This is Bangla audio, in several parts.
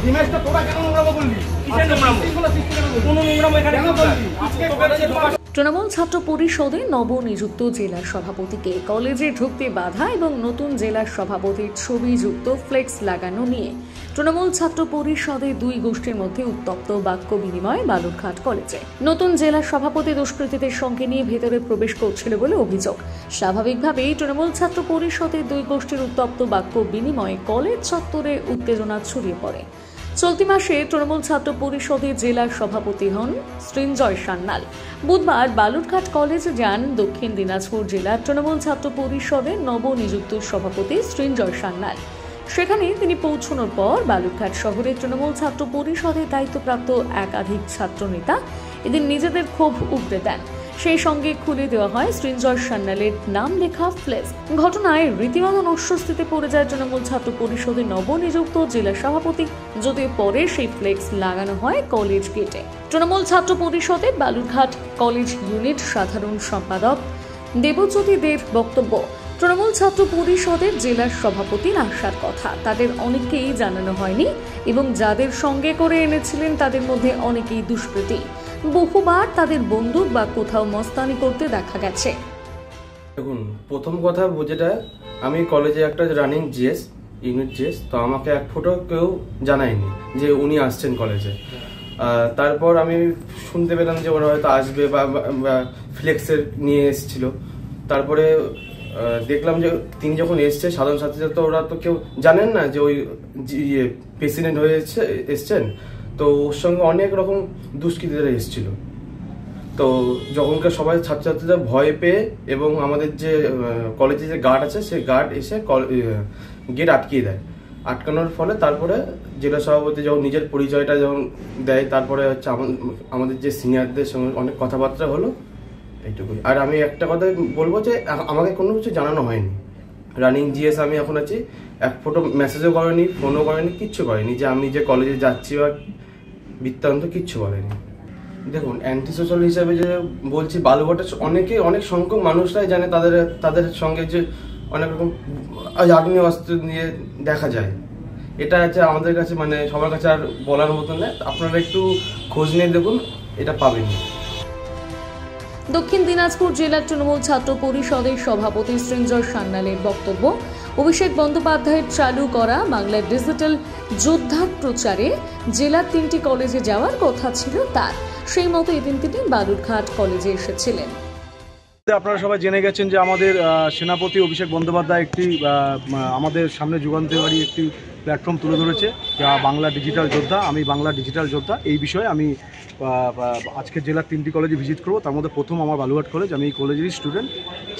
ইমেজটা তোরা কেন নোংরামো বললি? কিসের নোংরামো? কোনো নোংরামো এখানে কেন বললি? তৃণমূল ছাত্র পরিষদে নবনিযুক্ত জেলা সভাপতিকে কলেজে ঢুকতে বাধা এবং নতুন জেলা সভাপতির ছবি যুক্ত ফ্লেক্স লাগানো নিয়ে তৃণমূল ছাত্র পরিষদে দুই গোষ্ঠীর মধ্যে উত্তপ্ত বাক্য বিনিময় বালুরঘাট কলেজে। নতুন জেলা সভাপতি দুষ্কৃতীদের সঙ্গে নিয়ে ভেতরে প্রবেশ করছিল বলে অভিযোগ। স্বাভাবিকভাবেই তৃণমূল ছাত্র পরিষদের দুই গোষ্ঠীর উত্তপ্ত বাক্য বিনিময়ে কলেজ চত্বরে উত্তেজনা ছড়িয়ে পড়ে। চলতি মাসে তৃণমূল ছাত্র পরিষদের জেলা সভাপতি হন সৃঞ্জয় সান্যাল। বুধবার বালুরঘাট কলেজে যান দক্ষিণ দিনাজপুর জেলার তৃণমূল ছাত্র পরিষদের নবনিযুক্ত সভাপতি সৃঞ্জয় সান্যাল। সেখানে তিনি পৌঁছানোর পর বালুরঘাট শহরের তৃণমূল ছাত্র পরিষদের দায়িত্বপ্রাপ্ত একাধিক ছাত্রনেতা এদের নিজেদের ক্ষোভ উগরে দেন। সেই সঙ্গে খুলে দেওয়া হয় সৃঞ্জয় সান্যালের নাম লেখা ফ্লেক্স। ঘটনায় রীতিমতো অস্বস্তিতে পড়ে যায় তৃণমূল ছাত্র পরিষদের নবনিযুক্ত জেলা সভাপতি, যদিও পরে সেই ফ্লেক্স লাগানো হয় কলেজ গেটে। তৃণমূল ছাত্র পরিষদের বালুরঘাট কলেজ ইউনিট সাধারণ সম্পাদক দেবজ্যোতি দের বক্তব্য, তৃণমূল ছাত্র পরিষদের জেলার সভাপতির আসার কথা তাদের অনেককেই জানানো হয়নি এবং যাদের সঙ্গে করে এনেছিলেন তাদের মধ্যে অনেকেই দুষ্কৃতী। বহুবার তাদের বন্দুক বা কোথাও মস্তানি করতে দেখা গেছে। দেখুন, প্রথম কথা যেটা, আমি কলেজে একটা রানিং জিএস ইউনিট জিএস, তো আমাকে এক ফোঁটা কেউ জানায়নি যে উনি আসছেন কলেজে। তারপর আমি শুনতে পেলাম যে ওরা হয়তো আসবে বা ফ্লেক্সের নিয়ে এসেছিল। তারপরে দেখলাম যে তিনি যখন এসছে সাধারণ ছাত্রীরা তো ওরা তো কেউ জানেন না যে ওই প্রেসিডেন্ট হয়ে এসছেন, তো ওর সঙ্গে অনেক রকম দুষ্কৃতীরা এসেছিল। তো যখনকার সবাই ছাত্রছাত্রীরা ভয় পেয়ে এবং আমাদের যে কলেজে যে গার্ড আছে সেই গার্ড এসে গেট আটকিয়ে দেয়। আটকানোর ফলে তারপরে জেলা সভাপতি যখন নিজের পরিচয়টা যখন দেয়, তারপরে হচ্ছে আমাদের যে সিনিয়রদের সঙ্গে অনেক কথাবার্তা হলো, এইটুকুই। আর আমি একটা কথা বলবো যে আমাকে কোনো কিছু জানানো হয়নি। রানিং জিএস আমি এখন আছি, এক ফটো মেসেজও করেনি, ফোনও করেনি, কিচ্ছু করেনি যে আমি যে কলেজে যাচ্ছি বা বৃত্তান্ত কিচ্ছু বলেনি। দেখুন, অ্যান্টি সোশ্যাল হিসাবে যে বলছি, বালুরঘাটে অনেক সংখ্যক মানুষরাই জানে তাদের সঙ্গে যে অনেক রকম আগ্নেয় অস্ত্র নিয়ে দেখা যায়। এটা হচ্ছে আমাদের কাছে মানে সবার কাছে আর বলার মতন নয়। আপনারা একটু খোঁজ নিয়ে দেখুন, এটা পাবেন। দক্ষিণ দিনাজপুর জেলার তৃণমূল ছাত্র পরিষদের সভাপতি সৃঞ্জয় সান্যালের বক্তব্য, অভিষেক বন্দ্যোপাধ্যায়ের চালু করা বাংলার ডিজিটাল যোদ্ধার প্রচারে জেলার 3টি কলেজে যাওয়ার কথা ছিল তার। সেই মতো এদিন তিনি বালুরঘাট কলেজে এসেছিলেন। আপনারা সবাই জেনে গেছেন যে আমাদের সেনাপতি অভিষেক বন্দ্যোপাধ্যায় একটি আমাদের সামনে যুগান্তকারী একটি প্ল্যাটফর্ম তুলে ধরেছে, যা বাংলা ডিজিটাল যোদ্ধা। আমি বাংলা ডিজিটাল যোদ্ধা এই বিষয়ে আমি আজকে জেলার 3টি কলেজে ভিজিট করব। তার মধ্যে প্রথম আমার বালুরঘাট কলেজ। আমি এই কলেজেরই স্টুডেন্ট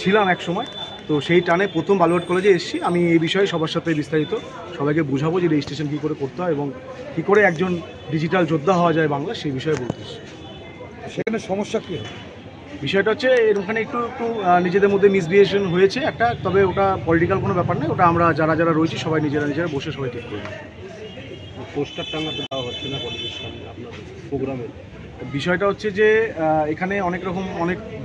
ছিলাম এক সময়, তো সেই টানে প্রথম বালুরঘাট কলেজে এসেছি। আমি এই বিষয়ে সবার সাথে বিস্তারিত সবাইকে বুঝাবো যে রেজিস্ট্রেশন কী করে করতে হয় এবং কী করে একজন ডিজিটাল যোদ্ধা হওয়া যায় বাংলা, সেই বিষয়ে বলতেছি। সেখানে সমস্যা কী? বিষয়টা হচ্ছে ওখানে একটু নিজেদের মধ্যে মিসবিহেশন হয়েছে একটা, তবে ওটা পলিটিক্যাল কোনো ব্যাপার নয়। ওটা আমরা যারা রয়েছি সবাই নিজেরা বসে সবাই ঠিক করব। পোস্টার টাঙাতে দেওয়া হচ্ছে না কলেজের সামনে আপনার প্রোগ্রামে? বিষয়টা হচ্ছে যে এখানে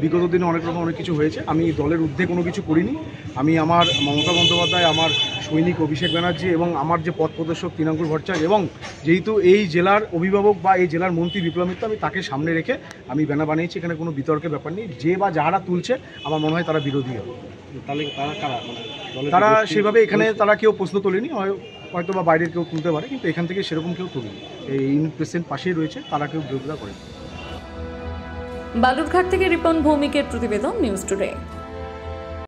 বিগত দিনে অনেক কিছু হয়েছে। আমি দলের ঊর্ধ্বে কোনো কিছু করিনি। আমি আমার মমতা বন্দ্যোপাধ্যায়, আমার সৈনিক অভিষেক ব্যানার্জি এবং আমার যে পথ প্রদর্শক তৃণাঙ্কুর ভট্টাচার্য, এবং যেহেতু এই জেলার অভিভাবক বা এই জেলার মন্ত্রী বিপ্লব মিত্র, আমি তাকে সামনে রেখে আমি ব্যানার বানিয়েছি। এখানে কোনো বিতর্কের ব্যাপার নেই। যে বা যারা তুলছে আমার মনে হয় তারা বিরোধী হবে। তাহলে তারা সেভাবে এখানে তারা কেউ প্রশ্ন তোলেনি, হয়তো বা বাইরের কেউ তুলতে পারে, কিন্তু এখান থেকে সেরকম কেউ তুলেনি। এই ইউনিট প্রেসিডেন্ট পাশেই রয়েছে, তারা কেউ বিরোধিতা করে। বালুরঘাট থেকে রিপন ভৌমিকের প্রতিবেদন, নিউজ টুডে।